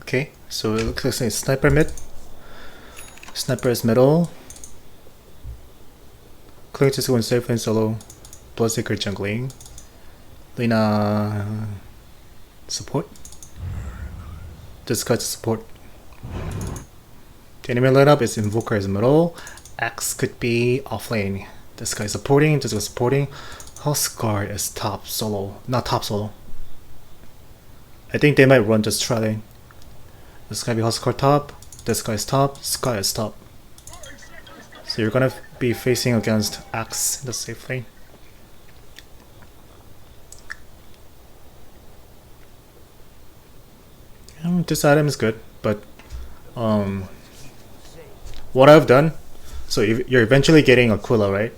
Okay, so it looks like it's sniper mid. Sniper is middle. Clinkz is going safe lane solo. Bloodseeker jungling. Lina support. This guy's support. The enemy lineup is Invoker is middle. X could be off lane. This guy's supporting, this guy's supporting. Huskar is top solo. Not top solo. I think they might run just tri lane. This guy be Huskar top. This guy's top. Sky is top. So you're gonna be facing against Axe in the safe lane. This item is good, but what I've done, so you're eventually getting Aquila, right?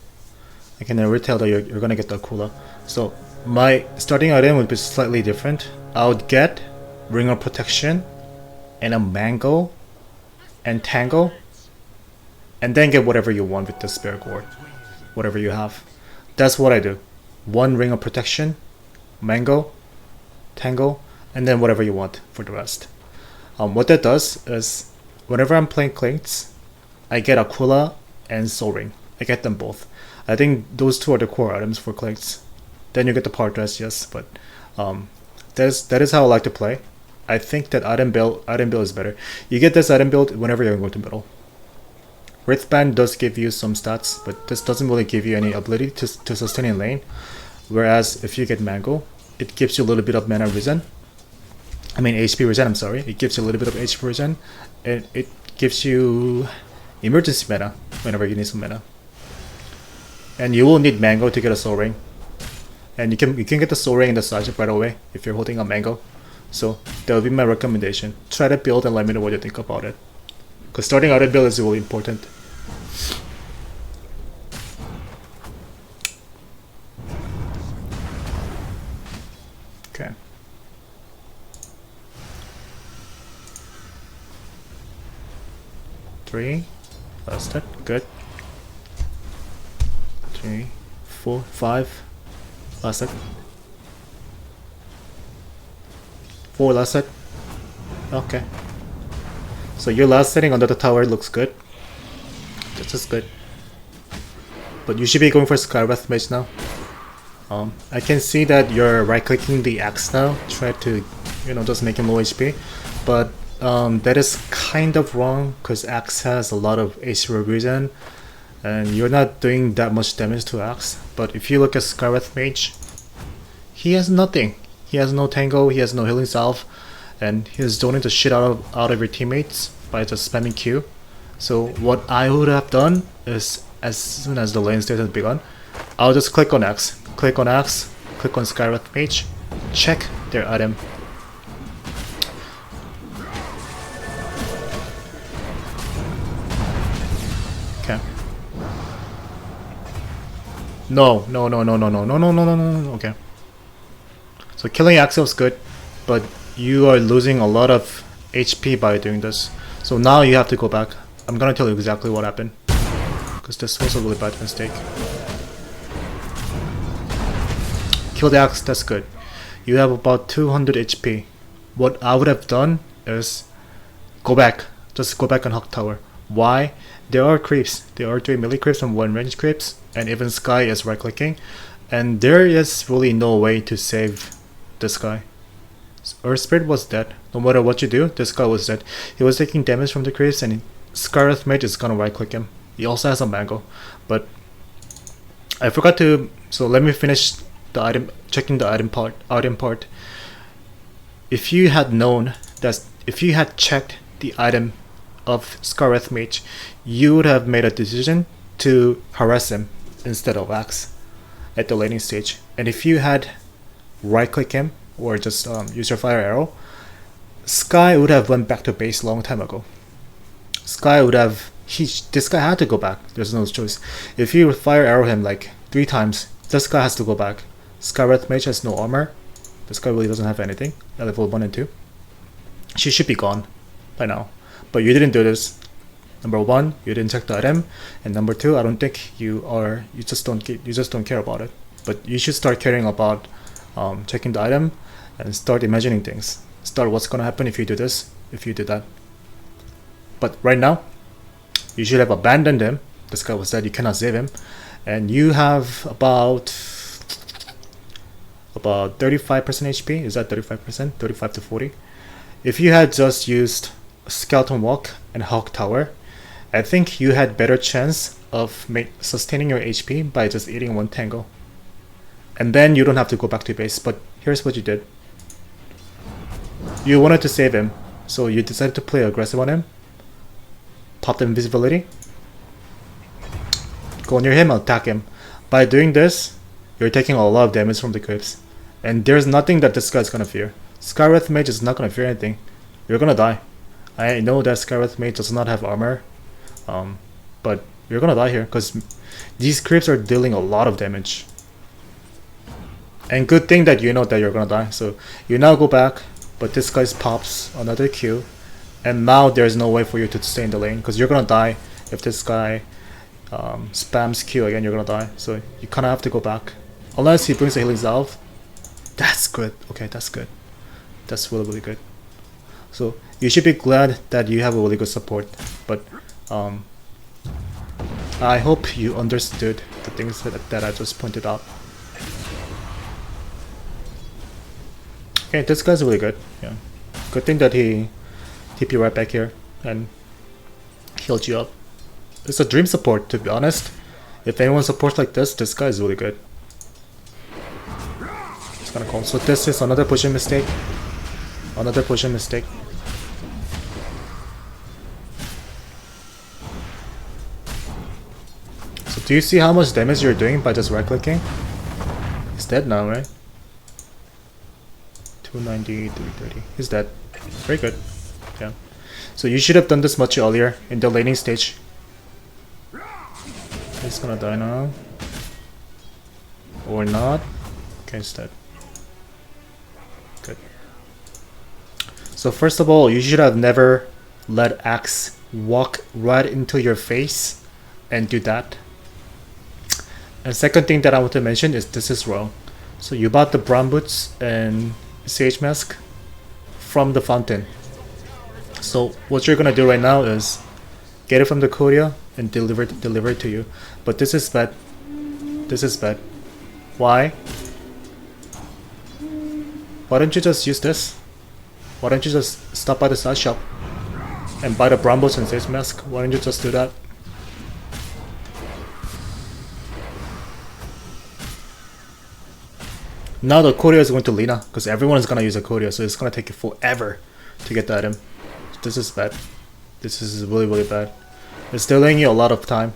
I can never tell that you're gonna get the Aquila. So my starting item would be slightly different. I would get Ring of Protection and a Mango and Tango, and then get whatever you want with the Spirit Gourd, whatever you have. That's what I do. One Ring of Protection, Mango, Tango, and then whatever you want for the rest. What that does is, whenever I'm playing Clinkz, I get Aquila and Soul Ring. I get them both. I think those two are the core items for Clinkz. Then you get the part dress, yes, but that is how I like to play. I think that item build is better. You get this item build whenever you're going to middle. Wristband does give you some stats, but this doesn't really give you any ability to sustain in lane. Whereas if you get Mango, it gives you a little bit of mana regen. I mean HP regen, I'm sorry. It gives you a little bit of HP regen, and it gives you emergency mana whenever you need some mana. And you will need Mango to get a Soul Ring. And you can get the Soul Ring and the Sage right away if you're holding a Mango. So that would be my recommendation. Try to build and let me know what you think about it. Because starting out a build is really important. Okay. Three. Last hit. Good. 3, 4, 5. Last hit. 4 last hit. Okay. So your last setting under the tower looks good. This is good. But you should be going for Skywrath Mage now. I can see that you're right clicking the axe now. Try to, just make him low HP. But that is kind of wrong because axe has a lot of HP regen. And you're not doing that much damage to axe. But if you look at Skywrath Mage, he has nothing. He has no Tango, he has no healing salve, and he's zoning the shit out of your teammates by just spamming Q. So what I would have done is, as soon as the lane state has begun, I'll just click on X, click on Skywrath Mage, check their item. Okay. No. Okay. So killing Axel is good, but you are losing a lot of HP by doing this. So now you have to go back. I'm gonna tell you exactly what happened, because this was a really bad mistake. Kill the axe, that's good. You have about 200 HP. What I would have done is go back. Just go back and hug tower. Why? There are creeps. There are 3 melee creeps and 1 range creeps, and even Sky is right clicking. And there is really no way to save this guy. Earth Spirit was dead. No matter what you do, this guy was dead. He was taking damage from the creeps, and Skywrath Mage is gonna right click him. He also has a Mango. But I forgot to, so let me finish the item, checking the item part. If you had known that, if you had checked the item of Skywrath Mage, you would have made a decision to harass him instead of axe at the laning stage. And if you had right click him or just use your fire arrow, Sky would have went back to base long time ago. Sky would have, this guy had to go back. There's no choice. If you fire arrow him like 3 times, this guy has to go back. Skywrath Mage has no armor. This guy really doesn't have anything at level 1 and 2. She should be gone by now. But you didn't do this. Number 1, you didn't check the item, and number 2, I don't think you just don't care about it. But you should start caring about checking the item and start imagining things. Start what's gonna happen if you do this. if you did that. But right now, you should have abandoned him. This guy was dead, you cannot save him. And you have about 35% HP. Is that 35%? 35 to 40. If you had just used Skeleton Walk and Hawk Tower, I think you had better chance of sustaining your HP by just eating one tango. And then you don't have to go back to base. But here's what you did. You wanted to save him, so you decided to play aggressive on him. Pop the invisibility. Go near him and attack him. By doing this, you're taking a lot of damage from the creeps. And there's nothing that this guy's gonna fear. Skywrath Mage is not gonna fear anything. You're gonna die. I know that Skywrath Mage does not have armor. But you're gonna die here, because these creeps are dealing a lot of damage. And good thing that you know that you're gonna die. So you now go back, but this guy pops another Q. And now there's no way for you to stay in the lane, because you're gonna die if this guy spams Q again. You're gonna die, so you kind of have to go back unless he brings a healing salve. That's good. Okay, that's good. That's really, really good. So you should be glad that you have a really good support. But I hope you understood the things that I just pointed out. Okay, this guy's really good. Yeah, good thing that he TP right back here and healed you up. It's a dream support, to be honest. If anyone supports like this guy is really good. It's kind of cool. So this is another pushing mistake. Another pushing mistake. So do you see how much damage you're doing by just right clicking? He's dead now, right? 290, 330. He's dead. Very good. Yeah. So you should have done this much earlier in the laning stage. He's gonna die now. Or not. Okay, he's dead. Good. So first of all, you should have never let Axe walk right into your face and do that. And second thing that I want to mention is this is wrong. So you bought the brown boots and Sage Mask from the fountain. So what you're gonna do right now is get it from the courier and deliver it to you. But this is bad. This is bad. Why? Why don't you just use this? Why don't you just stop by the side shop and buy the brown boots and Sage Mask? Why don't you just do that? Now the courier is going to Lina, because everyone is going to use a courier, so it's going to take you forever to get the item. This is bad. This is really, really bad. It's delaying you a lot of time.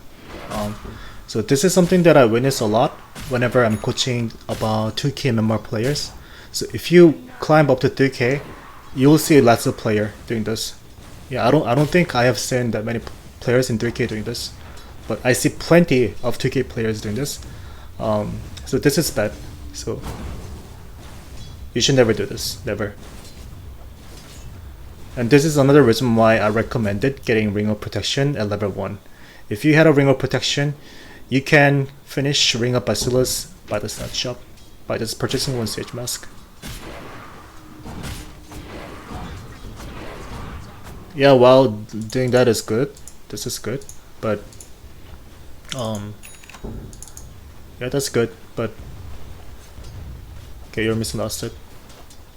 So this is something that I witness a lot whenever I'm coaching about 2k MMR players. So if you climb up to 3k, you will see lots of players doing this. Yeah, I don't think I have seen that many players in 3k doing this, but I see plenty of 2k players doing this. So this is bad. So you should never do this, never. And this is another reason why I recommended getting Ring of Protection at level 1. If you had a Ring of Protection, you can finish Ring of Bacillus by the stat shop by just purchasing one Sage Mask. Yeah, while doing that is good. This is good, but yeah, that's good, but okay, you're missing last it.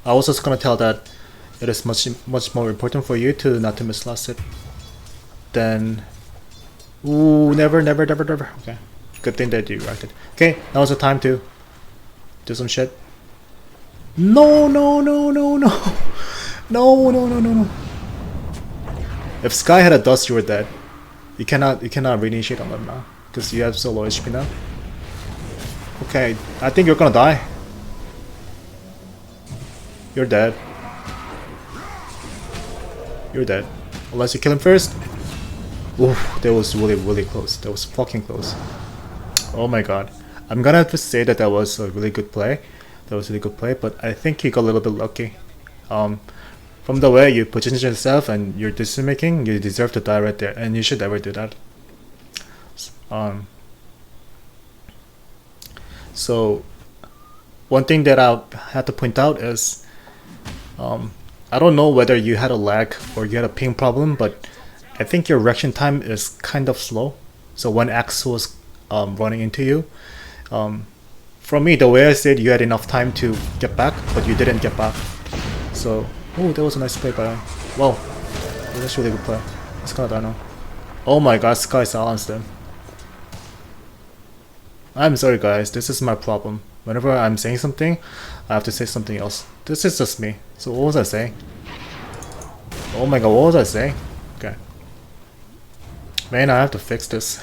I was just gonna tell that it is much more important for you to not to miss last it than never. Okay, good thing that you reacted. Okay, now is the time to do some shit. No. If Sky had a dust, you were dead. You cannot reinitiate on them now because you have so low HP now. Okay, I think you're gonna die. You're dead. You're dead. Unless you kill him first. Oof, that was really close. That was fucking close. Oh my god. I'm gonna have to say that that was a really good play. That was a really good play, but I think you got a little bit lucky. From the way you position yourself and your decision making, you deserve to die right there, and you should never do that. So one thing that I have to point out is I don't know whether you had a lag or you had a ping problem, but I think your reaction time is kind of slow. So when X was running into you, from me, the way I said, you had enough time to get back, but you didn't get back. So, oh, that was a nice play by. Wow, that's a really good play. It's kind of dino. Oh my god, Sky silenced him. I'm sorry guys, this is my problem. Whenever I'm saying something, I have to say something else. This is just me. So what was I saying? Oh my god, what was I saying? Okay. Man, I have to fix this.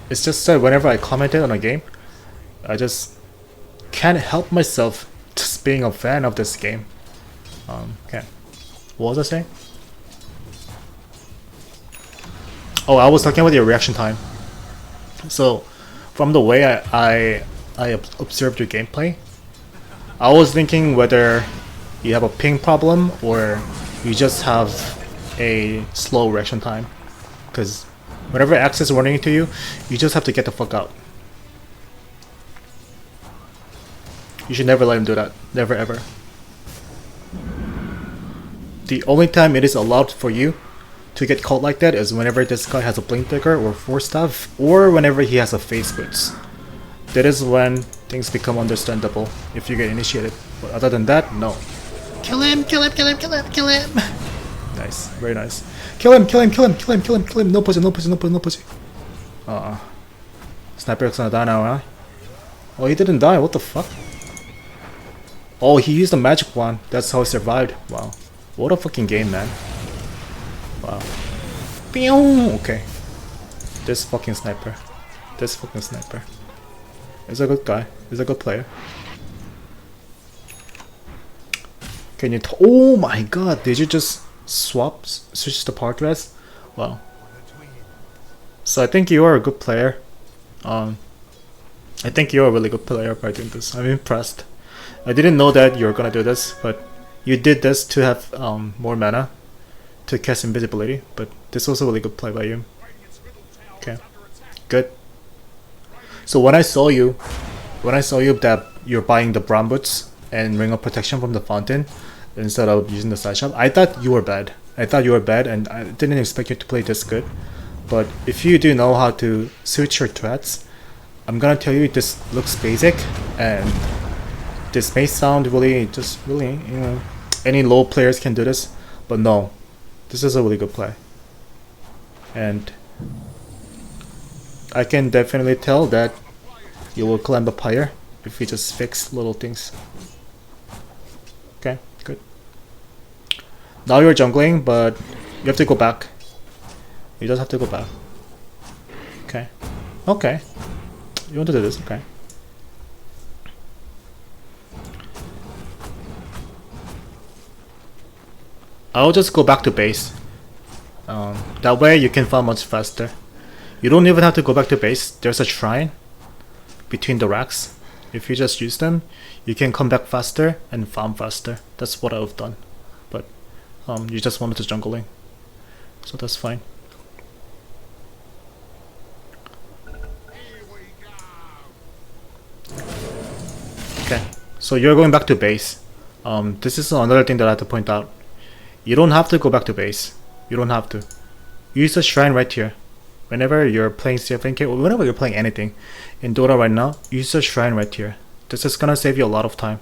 It's just that whenever I commented on a game, I just can't help myself just being a fan of this game. Okay. What was I saying? Oh, I was talking about your reaction time. So, from the way I observed your gameplay, I was thinking whether you have a ping problem or you just have a slow reaction time. Because whenever X is running into you, you just have to get the fuck out. You should never let him do that. Never ever. The only time it is allowed for you to get caught like that is whenever this guy has a blink dagger or force staff, or whenever he has a face boots. That is when things become understandable if you get initiated. But other than that, no. Kill him, kill him, kill him, kill him, kill him. Nice, very nice. Kill him, kill him, kill him, kill him, kill him, kill him. No pussy, no pussy, no pussy, no pussy. Sniper's gonna die now, huh? Oh, he didn't die, what the fuck? Oh, he used a magic wand. That's how he survived. Wow. What a fucking game, man. Wow. Okay. This fucking sniper. This fucking sniper. He's a good guy. He's a good player. Can you oh my god, did you just switch the part rest? Wow. So I think you are a good player. I think you're a really good player by doing this. I'm impressed. I didn't know that you were gonna do this, but you did this to have more mana to cast invisibility, but this was a really good play by you. Okay, good. So when I saw you that you're buying the brown boots and ring of protection from the fountain instead of using the side shop, I thought you were bad. And I didn't expect you to play this good. But if you do know how to switch your threats, I'm gonna tell you this looks basic and this may sound really, you know, any low players can do this, but no, this is a really good play. And I can definitely tell that you will climb up higher if you just fix little things. Okay, good. Now you're jungling, but you have to go back. You just have to go back. Okay. Okay. You want to do this? Okay. I'll just go back to base. That way you can farm much faster. You don't even have to go back to base. There's a shrine between the racks. If you just use them, you can come back faster and farm faster. That's what I've done. But you just wanted to jungling, so that's fine. Okay, so you're going back to base. This is another thing that I have to point out. You don't have to go back to base. You don't have to. Use the shrine right here. Whenever you're playing CFNK or whenever you're playing anything in Dota right now, use the shrine right here. This is gonna save you a lot of time.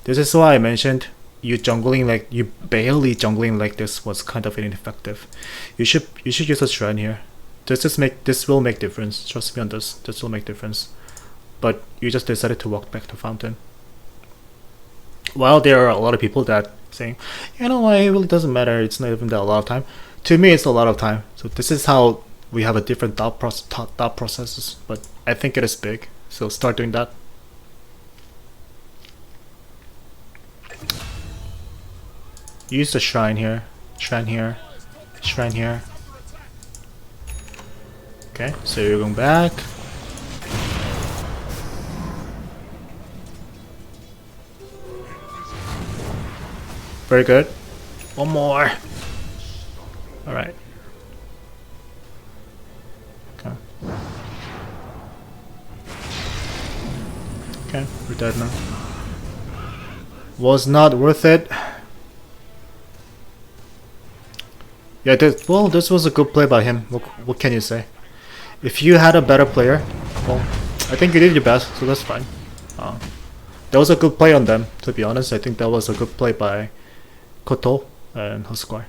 This is why I mentioned you barely jungling like this was kind of ineffective. You should use a shrine here. This will make difference. Trust me on this. This will make difference. But you just decided to walk back to fountain. While there are a lot of people that saying, you know what, it really doesn't matter, it's not even that a lot of time. To me, it's a lot of time. So this is how we have a different thought processes, but I think it is big. So start doing that. Use the shrine here, shrine here, shrine here. Okay, so you're going back. Very good. One more. Alright. Okay. Okay, we're dead now. Was not worth it. Yeah, this was a good play by him. What can you say? If you had a better player, well, I think you did your best, so that's fine. That was a good play on them, to be honest. I think that was a good play by Koto and Huskar.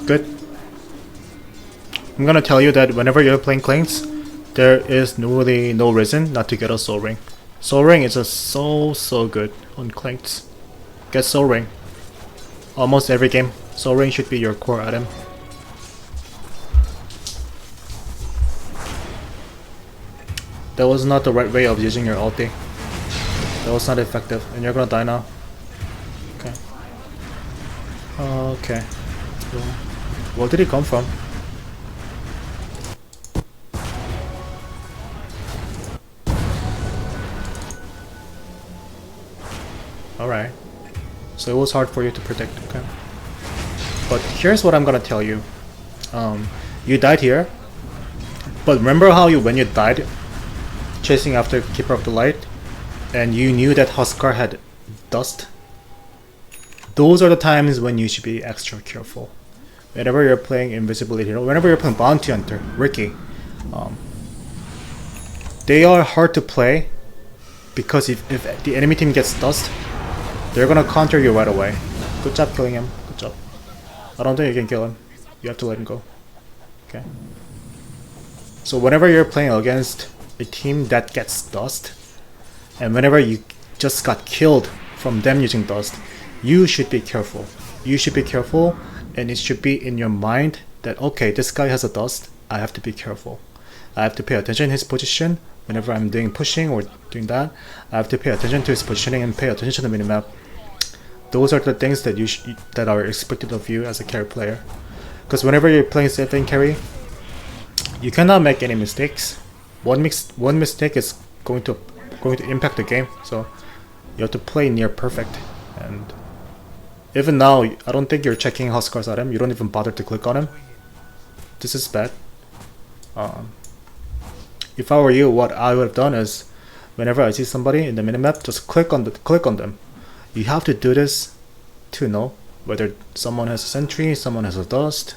Good. I'm gonna tell you that whenever you're playing Clinkz, there is really no reason not to get a Soul Ring. Soul Ring is just so good on Clinkz. Get Soul Ring. Almost every game, Soul Ring should be your core item. That was not the right way of using your ulti. That was not effective, and you're gonna die now. Okay. Okay. Where did he come from? Alright. So it was hard for you to predict, okay. But here's what I'm gonna tell you. You died here. But remember how when you died chasing after Keeper of the Light and you knew that Huskar had dust? Those are the times when you should be extra careful. Whenever you're playing Invisibility Hero, whenever you're playing Bounty Hunter, Ricky, they are hard to play because if the enemy team gets dust, they're gonna counter you right away. Good job killing him. Good job. I don't think you can kill him. You have to let him go. Okay. So whenever you're playing against a team that gets dust, and whenever you just got killed from them using dust, you should be careful. You should be careful, and it should be in your mind that, okay, this guy has a dust, I have to be careful. I have to pay attention to his position. Whenever I'm doing pushing or doing that, I have to pay attention to his positioning and pay attention to the minimap. Those are the things that that are expected of you as a carry player. Because whenever you're playing safelane carry, you cannot make any mistakes. One mistake is going to impact the game. So you have to play near perfect. And even now, I don't think you're checking Huskar's item. You don't even bother to click on him. This is bad. If I were you, what I would have done is, whenever I see somebody in the minimap, just click on them. You have to do this to know whether someone has a sentry, someone has a dust,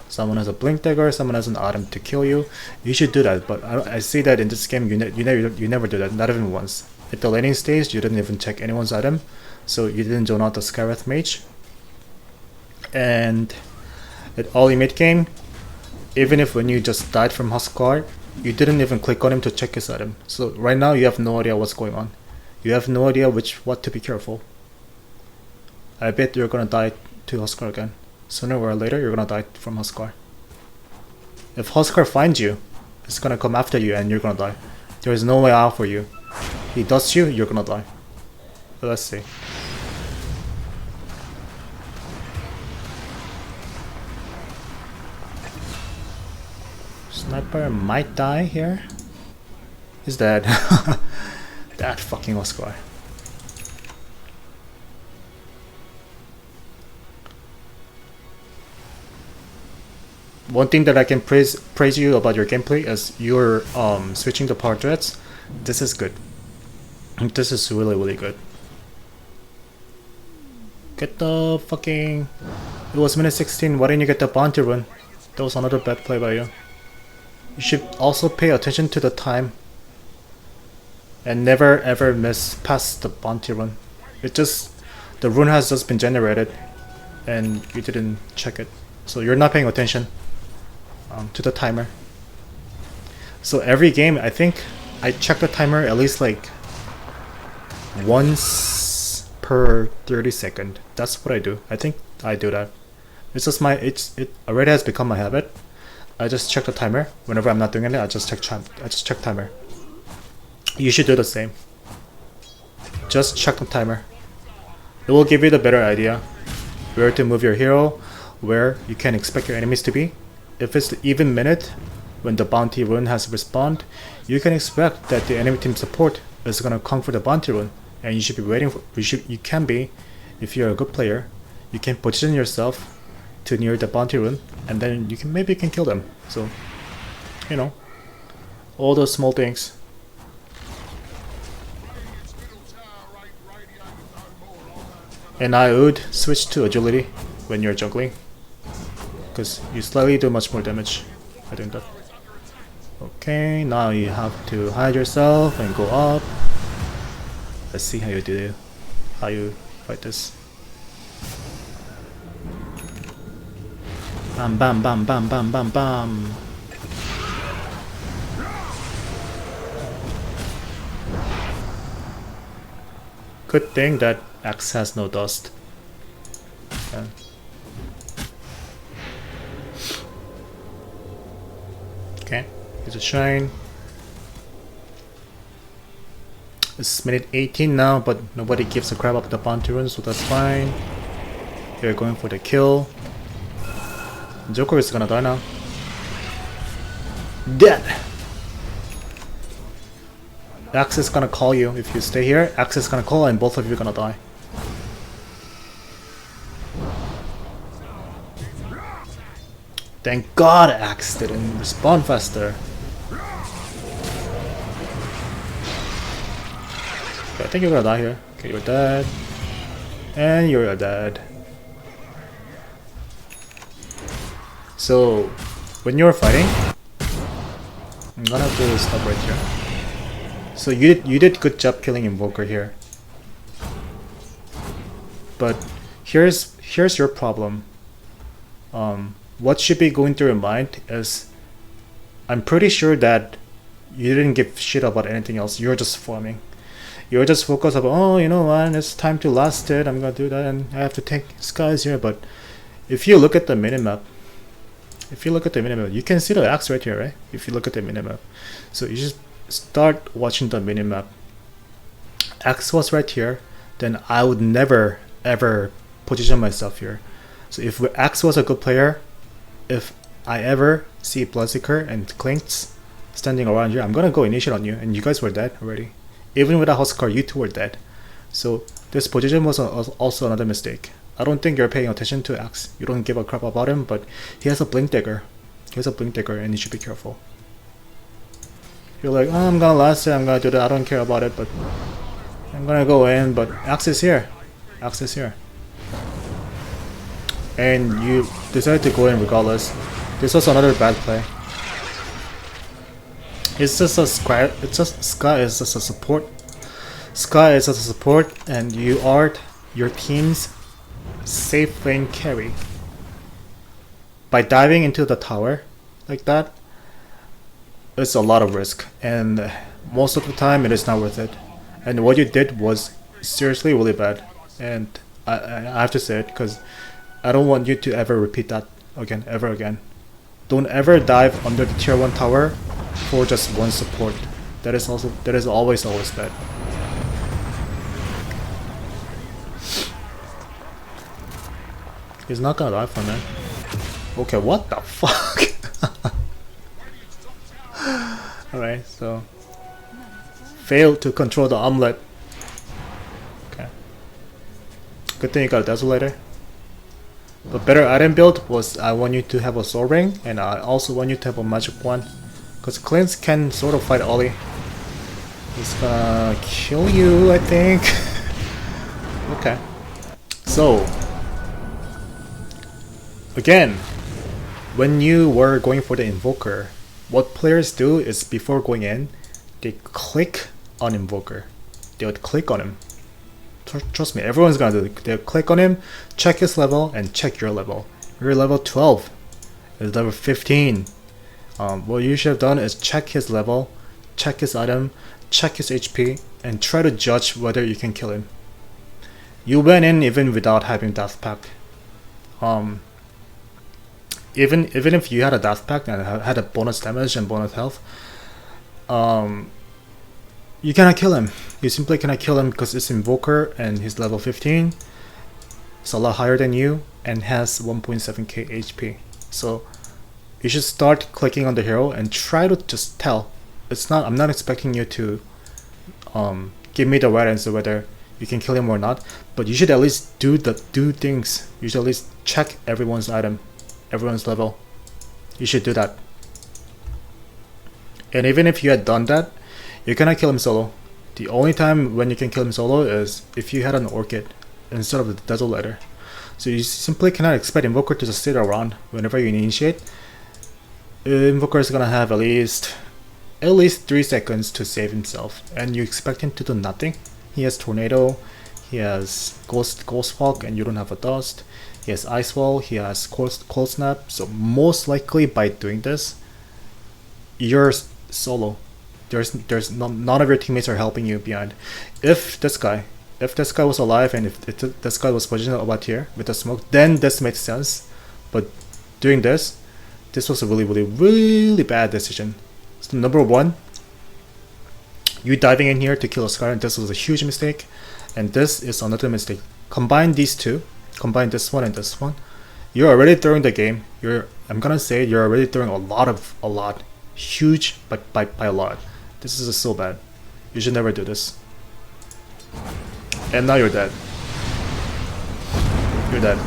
someone has a blink dagger, someone has an item to kill you. You should do that. But I see that in this game, you never do that. Not even once. At the laning stage, you didn't even check anyone's item. So you didn't zone out the Skywrath Mage. And at early mid game, even if when you just died from Huskar, you didn't even click on him to check his item. So right now you have no idea what's going on. You have no idea what to be careful. I bet you're gonna die to Huskar again. Sooner or later you're gonna die from Huskar. If Huskar finds you, it's gonna come after you and you're gonna die. There is no way out for you. He dusts you, you're gonna die. But let's see. Sniper might die here. He's dead. That fucking Huskar. One thing that I can praise you about your gameplay is you're switching the power threads. This is good. This is really good. Get the fucking... It was minute 16, why didn't you get the bounty run? That was another bad play by you. You should also pay attention to the time. And never ever miss past the bounty run. The rune has just been generated and you didn't check it. So you're not paying attention to the timer. So every game, I think I check the timer at least like once per 30 seconds. That's what I do. I think I do that. It's just it already has become my habit. I just check the timer. Whenever I'm not doing anything, I just check timer. You should do the same. Just check the timer. It will give you the better idea where to move your hero, where you can expect your enemies to be. If it's the even minute, when the bounty rune has respawned, you can expect that the enemy team support is gonna come for the bounty rune, and you should be waiting for. You can be, if you're a good player, you can position yourself to near the bounty rune, and then you can maybe you can kill them. So, you know, all those small things. And I would switch to agility when you're juggling, because you slightly do much more damage by doing that. Okay, now you have to hide yourself and go up. Let's see how you do, how you fight this. Bam bam bam bam bam bam bam. Good thing that Axe has no dust. Yeah. Okay, here's a shine. It's minute 18 now, but nobody gives a crap about the bounty run, so that's fine. They're going for the kill. Joker is gonna die now. Dead! Axe is gonna call you. If you stay here, Axe is gonna call and both of you are gonna die. Thank God Axe didn't respond faster. Okay, I think you're gonna die here. Okay, you're dead. And you're dead. So, when you're fighting, I'm gonna have to stop right here. So you did good job killing Invoker here. But here's your problem. What should be going through your mind is, I'm pretty sure that you didn't give shit about anything else. You're just farming. You're just focused about, oh, you know what, it's time to last it, I'm gonna do that, and I have to take skies here. But if you look at the minimap, you can see the axe right here, right? If you look at the minimap. So you just start watching the minimap. Axe was right here, then I would never ever position myself here. So if Axe was a good player, if I ever see Bloodseeker and Clinkz standing around here, I'm gonna go initiate on you, and you guys were dead already. Even with a Huskar, you two were dead. So this position was also another mistake. I don't think you're paying attention to Axe. You don't give a crap about him, but he has a blink dagger. And you should be careful. You're like, oh, I'm gonna last it, I'm gonna do that, I don't care about it, but I'm gonna go in, but Axe is here. And you decided to go in regardless. This was another bad play. It's just a Sky is just a support. Sky is just a support, and you are your team's safe lane carry. By diving into the tower like that, it's a lot of risk, and most of the time it is not worth it. And what you did was seriously really bad, and I have to say it because I don't want you to ever repeat that again, ever again. Don't ever dive under the tier 1 tower for just one support. That is always bad. He's not gonna die for me. Okay, what the fuck? Alright, so failed to control the omelet. Okay. Good thing you got a Desolator. The better item build was, I want you to have a Soul Ring, and I also want you to have a Magic Wand, because Clinkz can sort of fight Ollie. He's gonna kill you, I think. Okay. So, again, when you were going for the Invoker, what players do is, before going in, they click on Invoker. They would click on him. Trust me, everyone's gonna do it. They'll click on him, check his level, and check your level. You're level 12. It's level 15. What you should have done is check his level, check his item, check his HP, and try to judge whether you can kill him. You went in even without having Death Pact. Even if you had a Death Pact and had a bonus damage and bonus health, you cannot kill him. You simply cannot kill him because it's Invoker and he's level 15. It's a lot higher than you and has 1.7k HP. So you should start clicking on the hero and try to just tell. I'm not expecting you to give me the right answer whether you can kill him or not, but you should at least do things. You should at least check everyone's item, everyone's level. You should do that. And even if you had done that, you cannot kill him solo. The only time when you can kill him solo is if you had an orchid instead of the desert ladder. So you simply cannot expect Invoker to just sit around whenever you initiate. Invoker is gonna have at least 3 seconds to save himself, and you expect him to do nothing. He has Tornado, he has Ghost Walk, and you don't have a Dust. He has Ice Wall, he has Cold Snap. So most likely by doing this, you're solo. None of your teammates are helping you behind. If this guy was alive and if this guy was positioned about here with the smoke, then this makes sense. But doing this was a really bad decision. So number one, you diving in here to kill a Scar, and this was a huge mistake, and this is another mistake. Combine these two, combine this one and this one, you're already throwing the game. I'm gonna say you're already throwing a lot, huge by a lot. This is so bad. You should never do this. And now you're dead. You're dead.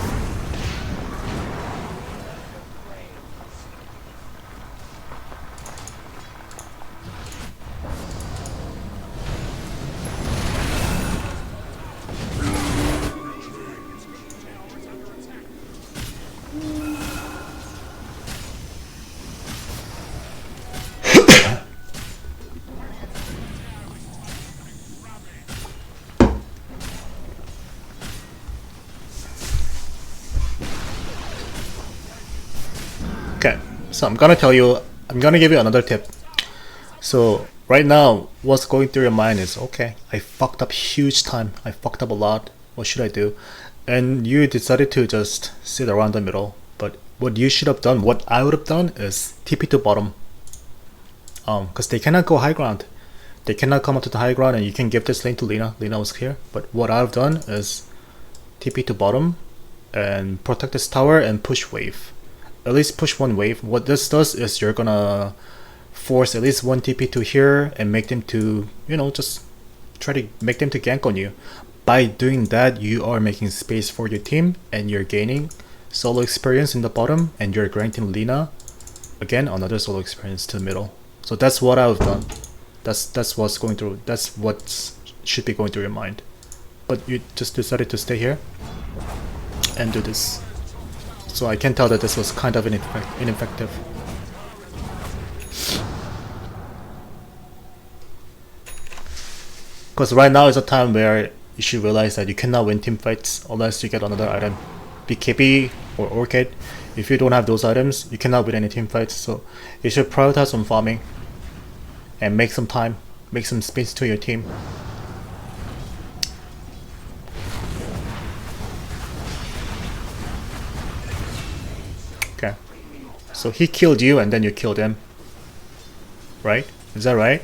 Okay, so I'm gonna give you another tip. So right now, what's going through your mind is, okay, I fucked up huge time. I fucked up a lot. What should I do? And you decided to just sit around the middle. But what you should have done, what I would have done, is TP to bottom. Because they cannot go high ground. They cannot come up to the high ground, and you can give this lane to Lina. Lina was here. But what I've done is TP to bottom and protect this tower and push wave. At least push one wave. What this does is you're gonna force at least one TP to here and make them to, just try to make them to gank on you. By doing that, you are making space for your team, and you're gaining solo experience in the bottom, and you're granting Lina again another solo experience to the middle. So that's what I've done. That's what's going through. That's what should be going through your mind. But you just decided to stay here and do this. So I can tell that this was kind of ineffective. Because right now is a time where you should realize that you cannot win team fights unless you get another item. BKB or Orchid, if you don't have those items, you cannot win any team fights. So you should prioritize on farming and make some time, make some space to your team. Okay, so he killed you and then you killed him, right? Is that right?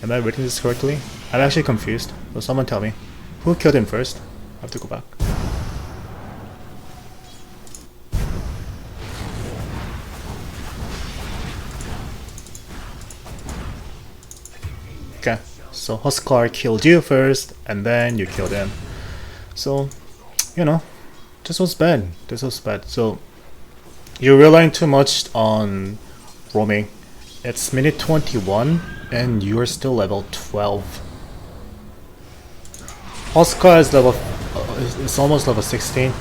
Am I reading this correctly? I'm actually confused, so someone tell me. Who killed him first? I have to go back. Okay, so Huskar killed you first, and then you killed him. So, this was bad. This was bad. So, you're relying too much on roaming. It's minute 21, and you're still level 12. Huskar is level, it's almost level 16.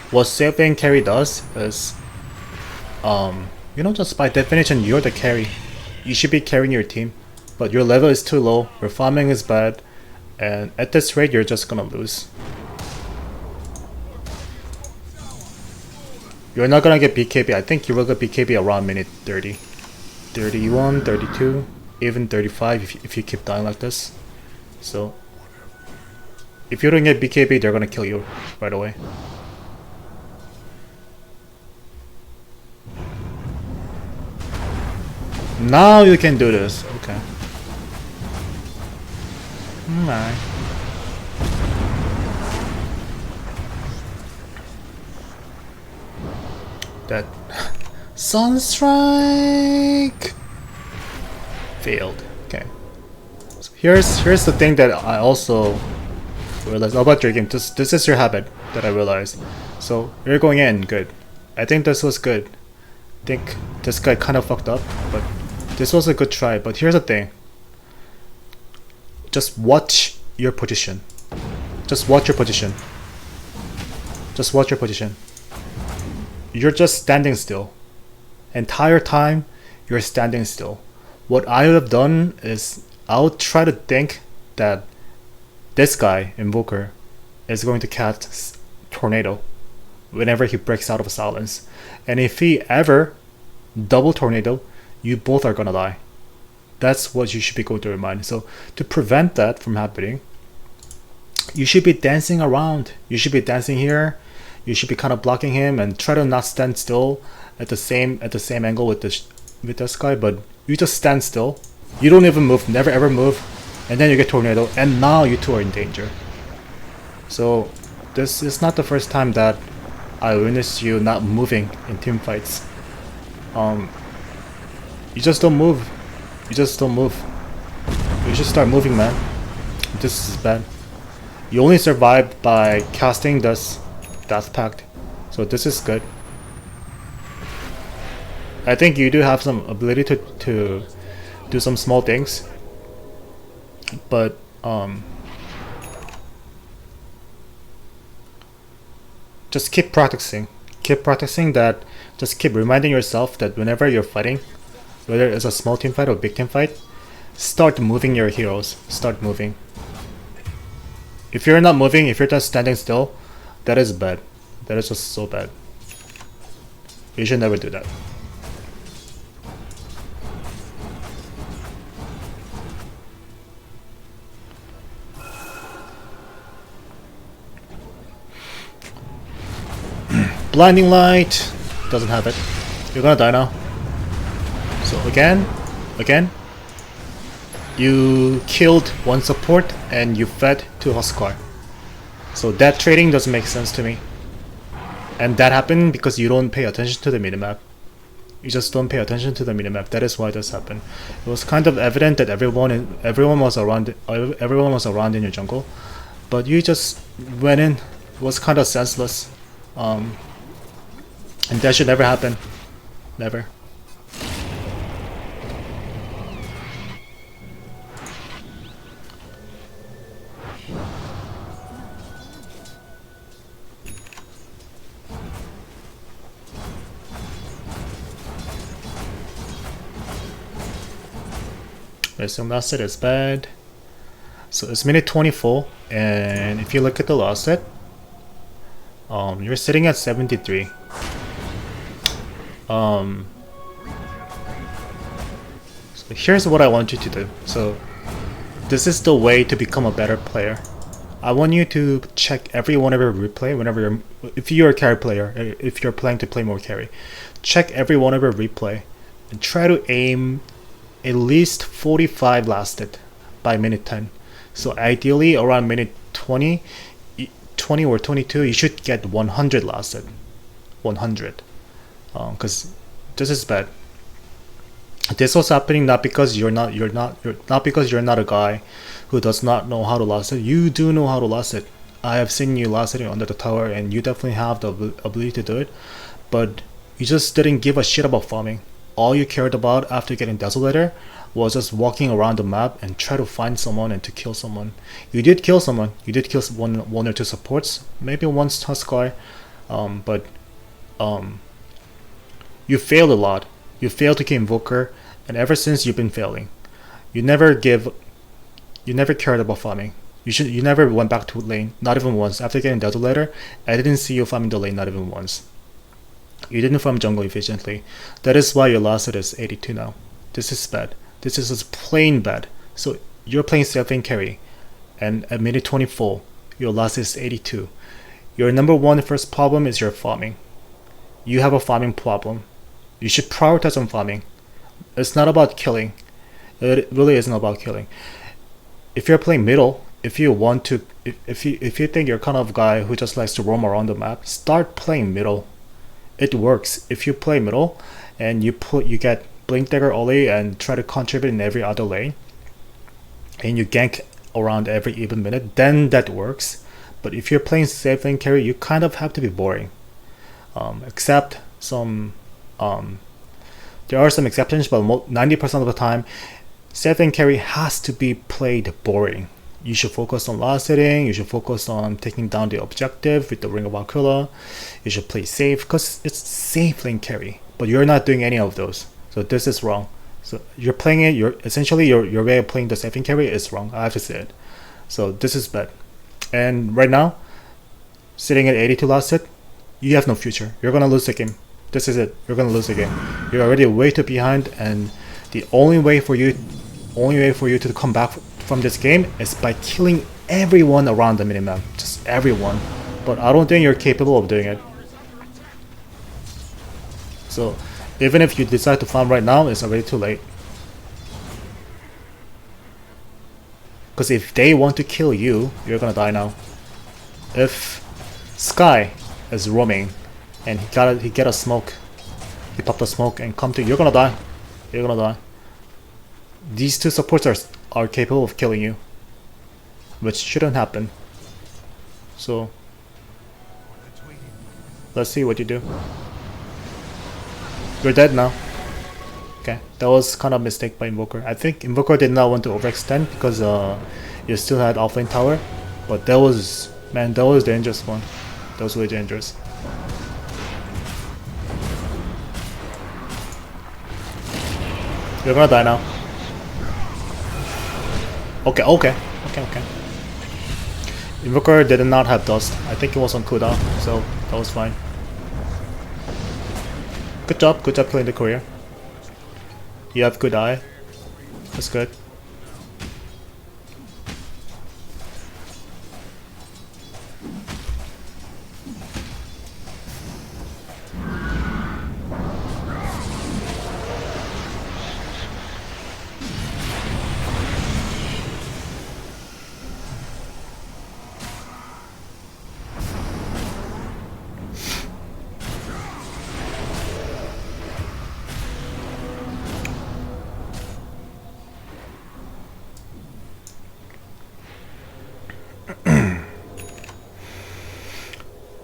What safelane carry does is, just by definition, you're the carry. You should be carrying your team, but your level is too low, your farming is bad, and at this rate, you're just gonna lose. You're not gonna get BKB. I think you will get BKB around minute 30. 31, 32, even 35 if you keep dying like this. So, if you don't get BKB, they're gonna kill you right away. Now you can do this. Okay. Alright. That Sunstrike failed. Okay. So here's the thing that I also realized about your game. This is your habit that I realized. So you're going in good. I think this was good. I think this guy kind of fucked up, but this was a good try. But here's the thing. Just watch your position. Just watch your position. Just watch your position. You're just standing still. Entire time, you're standing still. What I would have done is I'll try to think that this guy, Invoker, is going to cast Tornado whenever he breaks out of silence. And if he ever double Tornado, you both are gonna die. That's what you should be going through your mind. So to prevent that from happening, you should be dancing around. You should be dancing here. You should be kind of blocking him and try to not stand still at the same angle with this guy. But you just stand still. You don't even move. Never ever move. And then you get Tornado, and now you two are in danger. So this is not the first time that I witnessed you not moving in team fights. You just don't move. You just don't move. You should start moving, man. This is bad. You only survived by casting this Death Pact, so this is good. I think you do have some ability to do some small things, but just keep practicing. Keep practicing that. Just keep reminding yourself that whenever you're fighting, whether it's a small team fight or big team fight, start moving your heroes. Start moving. If you're not moving, if you're just standing still, that is bad. That is just so bad. You should never do that. Blinding Light doesn't have it. You're gonna die now. So again, you killed one support and you fed to Huskar. So that trading doesn't make sense to me. And that happened because you don't pay attention to the minimap. You just don't pay attention to the minimap. That is why this happened. It was kind of evident that everyone was around in your jungle, but you just went in. It was kind of senseless. And that should never happen. Never. Assume last set is bad. So it's minute 24, and if you look at the last set, you're sitting at 73. So here's what I want you to do. So this is the way to become a better player. I want you to check every one of your replay whenever if you're a carry player, if you're planning to play more carry, check every one of your replay and try to aim at least 45 lasted by minute 10. So ideally around minute 20 or 22 you should get 100 lasted. 100. Because this is bad. This was happening not because you're not a guy who does not know how to last it. You do know how to last it. I have seen you last it under the tower, and you definitely have the ability to do it, but you just didn't give a shit about farming. All you cared about after getting Desolator was just walking around the map and try to find someone and to kill someone. You did kill someone. You did kill one or two supports, maybe one Huskar, but you failed a lot. You failed to kill Invoker, and ever since you've been failing. You never cared about farming. You never went back to lane, not even once. After getting Desolator, I didn't see you farming the lane, not even once. You didn't farm jungle efficiently. That is why your last hit is 82 now. This is bad. This is just plain bad. So you're playing safelane carry, and at minute 24, your last is 82. Your number one first problem is your farming. You have a farming problem. You should prioritize on farming. It's not about killing. It really isn't about killing. If you're playing middle, if you think you're kind of guy who just likes to roam around the map, start playing middle. it works if you play middle and you get blink dagger early and try to contribute in every other lane, and you gank around every even minute, then that works. But if you're playing safe lane carry, you kind of have to be boring. Except some, there are some exceptions, but 90% of the time, safe lane carry has to be played boring. You should focus on last hitting, you should focus on taking down the objective with the Ring of Aquila, you should play safe, because it's safe lane carry, but you're not doing any of those. So this is wrong. So you're playing it, essentially your way of playing the safe lane carry is wrong, I have to say it. So this is bad. And right now, sitting at 82 last hit, you have no future. You're gonna lose the game. This is it. You're gonna lose the game. You're already way too behind, and the only way for you to come back from this game is by killing everyone around the minimap. Just everyone. But I don't think you're capable of doing it. So even if you decide to farm right now, it's already too late. Because if they want to kill you, you're gonna die now. If Sky is roaming and he get a smoke, he popped a smoke and come to you, you're gonna die. You're gonna die. These two supports are capable of killing you, which shouldn't happen. So let's see what you do. You're dead now. Okay, that was kind of a mistake by Invoker. I think Invoker did not want to overextend because you still had offlane tower, but that was, man, that was dangerous one. That was really dangerous. You're gonna die now. Okay. Invoker did not have dust. I think it was on cooldown, so that was fine. Good job killing the courier. You have good eye. That's good.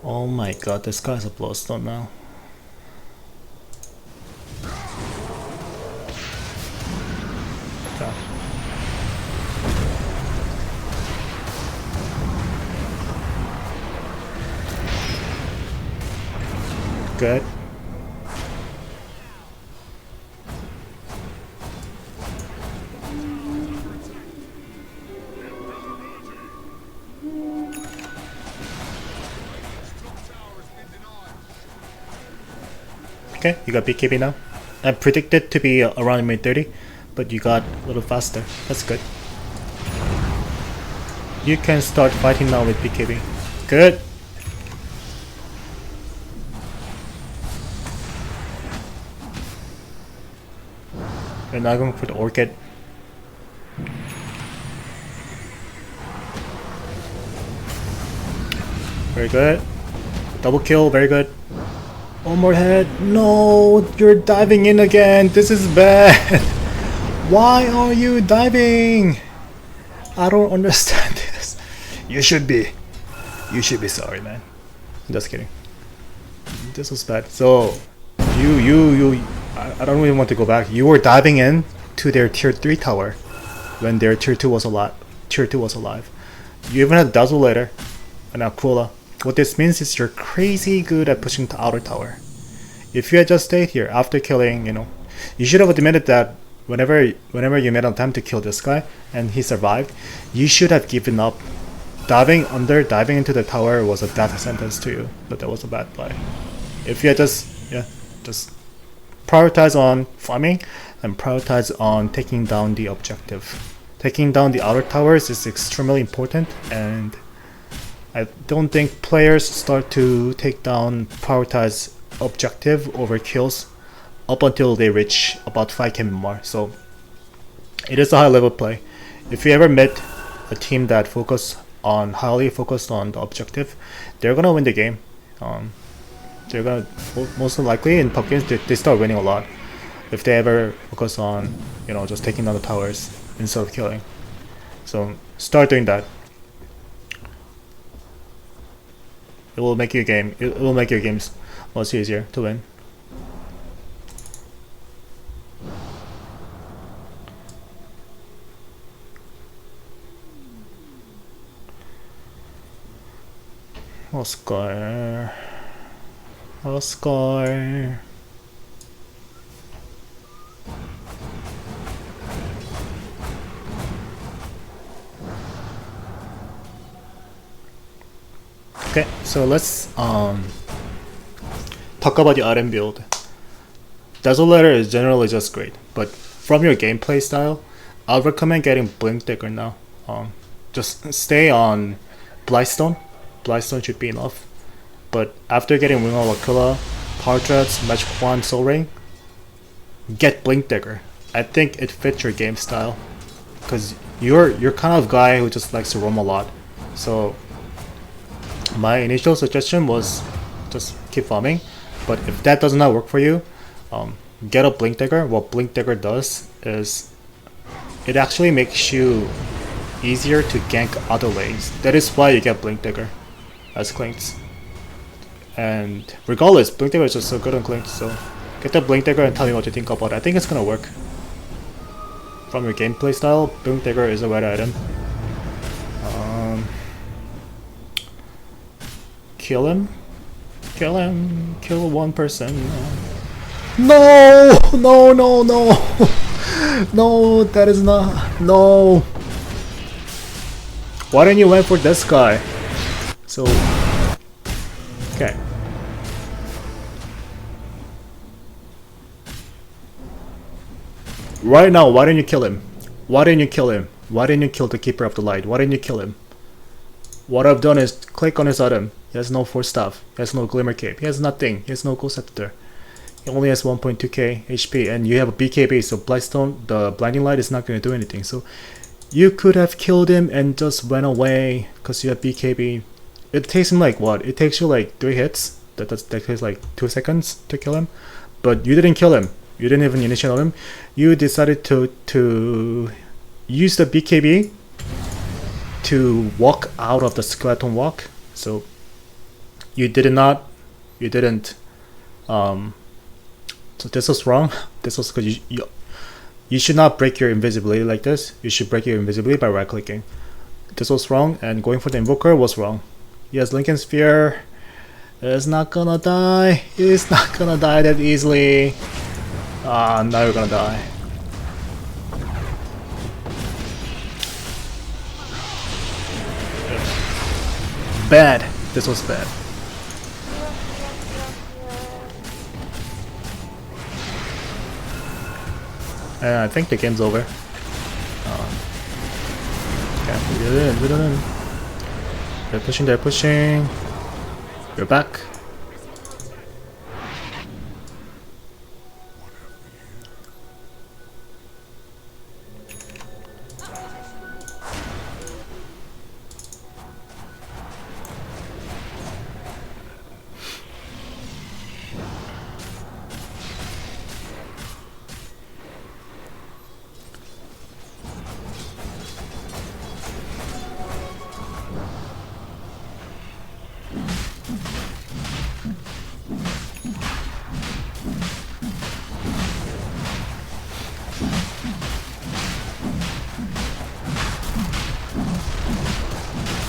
Oh my god, this guy's a blowstone now. Okay. Good. Okay, you got BKB now. I predicted to be around mid 30, but you got a little faster. That's good. You can start fighting now with BKB. Good. You're not going for the Orchid. Very good. Double kill, very good. One more head. No, you're diving in again. This is bad. Why are you diving? I don't understand this. You should be sorry, man. Just kidding. This was bad. So, I don't really want to go back. You were diving in to their tier 3 tower when their tier 2 was alive. You even had Dazzle later and Aquila. What this means is you're crazy good at pushing the outer tower. If you had just stayed here after killing, you should have admitted that whenever you made an attempt to kill this guy and he survived, you should have given up. Diving into the tower was a death sentence to you, but that was a bad play. If you had just prioritize on farming and prioritize on taking down the objective. Taking down the outer towers is extremely important, and I don't think players start to prioritize objective over kills up until they reach about 5k more. So it is a high level play. If you ever met a team that highly focused on the objective, they're gonna win the game. they're gonna most likely in pub games they start winning a lot if they ever focus on, you know, just taking down the towers instead of killing. So start doing that. It will make your game. It will make your games much easier to win. Oscar. Oscar. Okay, so let's talk about the item build. Desolator is generally just great, but from your gameplay style, I'd recommend getting Blink Digger now. Just stay on Blightstone. Blightstone should be enough. But after getting Wing of Aquila, Power Threads, Magic Wand, Soul Ring, get Blink Digger. I think it fits your game style, because you're kind of guy who just likes to roam a lot. So my initial suggestion was just keep farming, but if that does not work for you, get a Blink Digger. What Blink Digger does is it actually makes you easier to gank other lanes. That is why you get Blink Digger as Clinkz. And regardless, Blink Digger is just so good on Clinkz, so get the Blink Digger and tell me what you think about it. I think it's gonna work. From your gameplay style, Blink Digger is a better item. Kill him? Kill him. Kill one person. No! No, no, no! No, that is not... No! Why didn't you went for this guy? So... Okay. Right now, why didn't you kill him? Why didn't you kill him? Why didn't you kill the Keeper of the Light? Why didn't you kill him? What I've done is click on his item. He has no Force Staff. He has no Glimmer Cape. He has nothing. He has no Ghost Scepter. He only has 1.2k HP, and you have a BKB, so Blightstone, the Blinding Light, is not going to do anything. So you could have killed him and just went away because you have BKB. It takes him like what? It takes you like 3 hits. That takes like 2 seconds to kill him. But you didn't kill him. You didn't even initiate on him. You decided to use the BKB to walk out of the skeleton walk. So you didn't. So this was wrong. This was because you should not break your invisibility like this. You should break your invisibility by right clicking. This was wrong, and going for the invoker was wrong. Yes, Lincoln Sphere is not gonna die. He's not gonna die that easily. Ah, now you're gonna die. Bad. This was bad. And I think the game's over. Okay, we did it. They're pushing, they're pushing. You're back.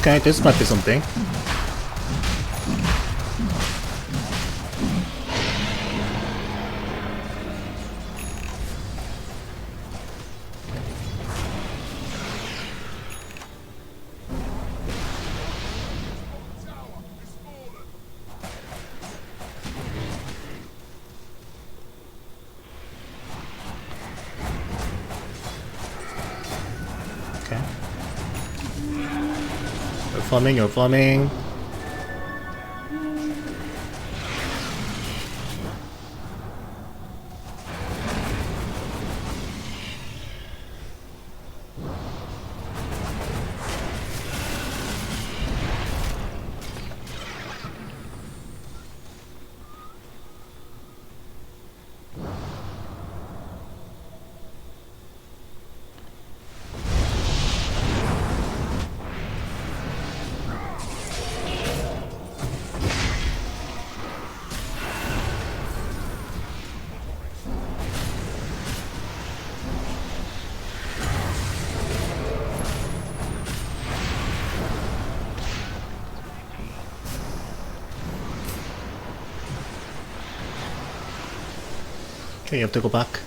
Okay, this might be something. Okay. You're farming. Okay, you have to go back.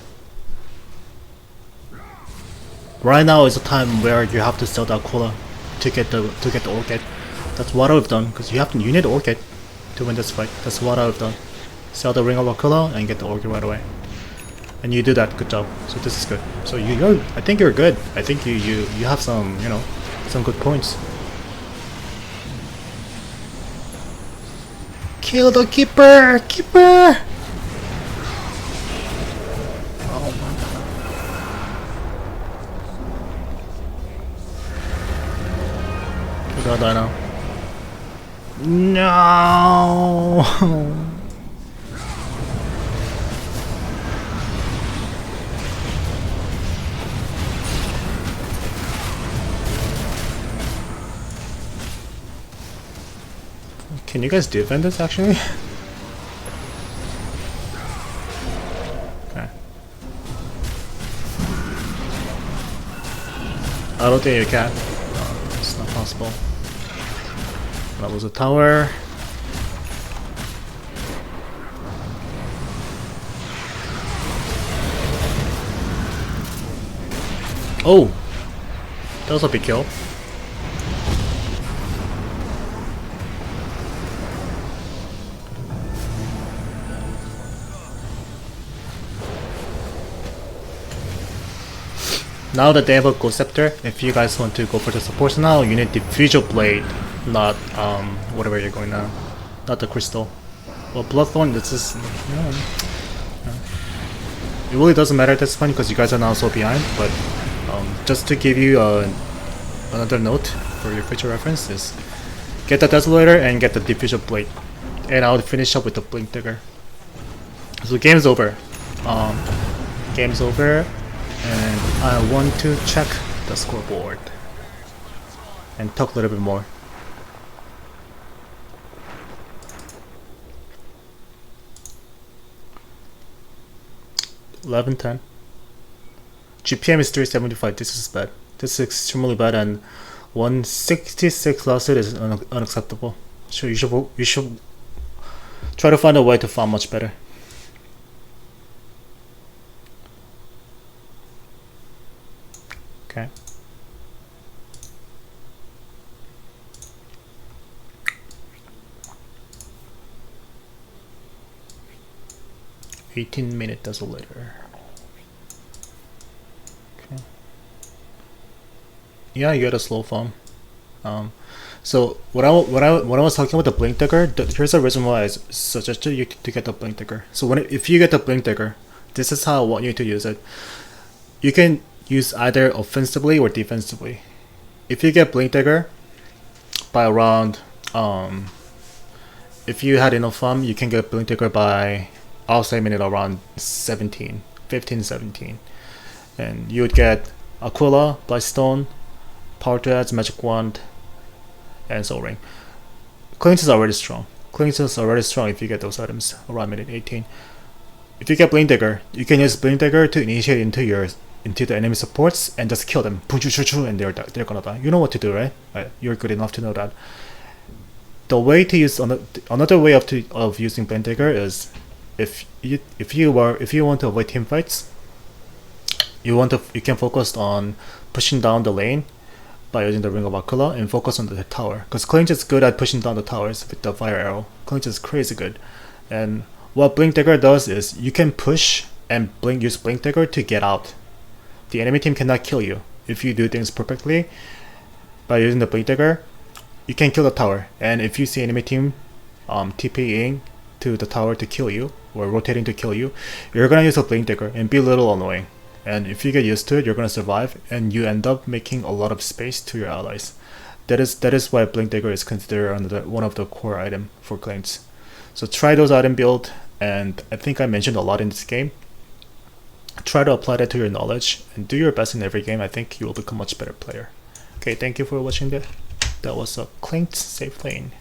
Right now is the time where you have to sell the Aquila to get the orchid. That's what I've done, because you need orchid to win this fight. That's what I've done. Sell the ring of Aquila and get the orchid right away. And you do that, good job. So this is good. So I think you're good. I think you have some, some good points. Kill the keeper! Keeper! Oh my god. You gotta die now. No! Can you guys defend this actually? Okay. I don't think you can. No, it's not possible. That was a tower. Oh! That was a big kill. Now that they have a Ghost Scepter, if you guys want to go for the supports now, you need the Diffusal Blade, not whatever you're going now. Not the Crystal. Well, Bloodthorn, this is... It really doesn't matter at this point because you guys are now so behind, but just to give you another note for your future reference is get the Desolator and get the Diffusal Blade. And I'll finish up with the Blink Digger. So game's over. Game's over. And I want to check the scoreboard and talk a little bit more. $11.10. GPM is 375. This is bad. This is extremely bad, and 166 loss hit is unacceptable. So you should try to find a way to farm much better. Okay. $18-minute Desolator. Okay. Yeah, you got a slow farm. So when I was talking about the Blink Digger, here's the reason why I suggested you to get the Blink Digger. So if you get the Blink Digger, this is how I want you to use it. You can use either offensively or defensively. If you get Blink Digger by around, if you had enough farm, you can get Blink Digger by, I'll say minute around 15, 17. And you would get Aquila, Blightstone, Power Threads, Magic Wand, and Soul Ring. Clinkz is already strong. Clinkz is already strong if you get those items around minute 18. If you get Blink Digger, you can use Blink Digger to initiate into the enemy supports and just kill them, and they're gonna die. You know what to do, right? You're good enough to know that. The way to use another way of using Blink Digger is if you want to avoid team fights, you can focus on pushing down the lane by using the Ring of Aquila and focus on the tower. Because Clinkz is good at pushing down the towers with the fire arrow. Clinkz is crazy good, and what Blink Digger does is you can push and use Blink Digger to get out. The enemy team cannot kill you if you do things perfectly. By using the Blink Digger, you can kill the tower. And if you see enemy team TPing to the tower to kill you or rotating to kill you, you're gonna use a Blink Digger and be a little annoying. And if you get used to it, you're gonna survive, and you end up making a lot of space to your allies. That is why Blink Digger is considered one of the core item for Clinkz. So try those item build, and I think I mentioned a lot in this game. Try to apply that to your knowledge and do your best in every game. I think you will become a much better player. Okay, thank you for watching that. That was a Clinkz safe lane.